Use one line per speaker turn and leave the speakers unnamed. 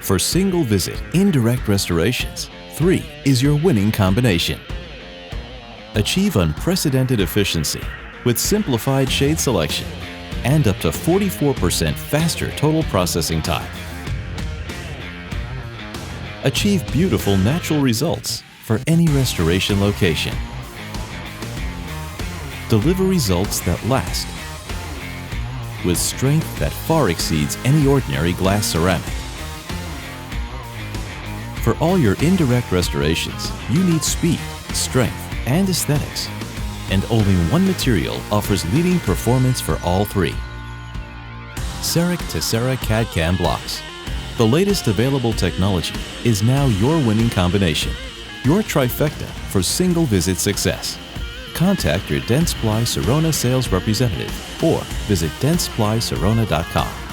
For single-visit, indirect restorations, 3 is your winning combination. Achieve unprecedented efficiency with simplified shade selection and up to 44% faster total processing time. Achieve beautiful natural results for any restoration location. Deliver results that last with strength that far exceeds any ordinary glass ceramic. For all your indirect restorations, you need speed, strength, and aesthetics. And only one material offers leading performance for all 3. CEREC Tessera CAD/CAM blocks. The latest available technology is now your winning combination, your trifecta for single-visit success. Contact your Dentsply Sirona sales representative or visit dentsplyserona.com.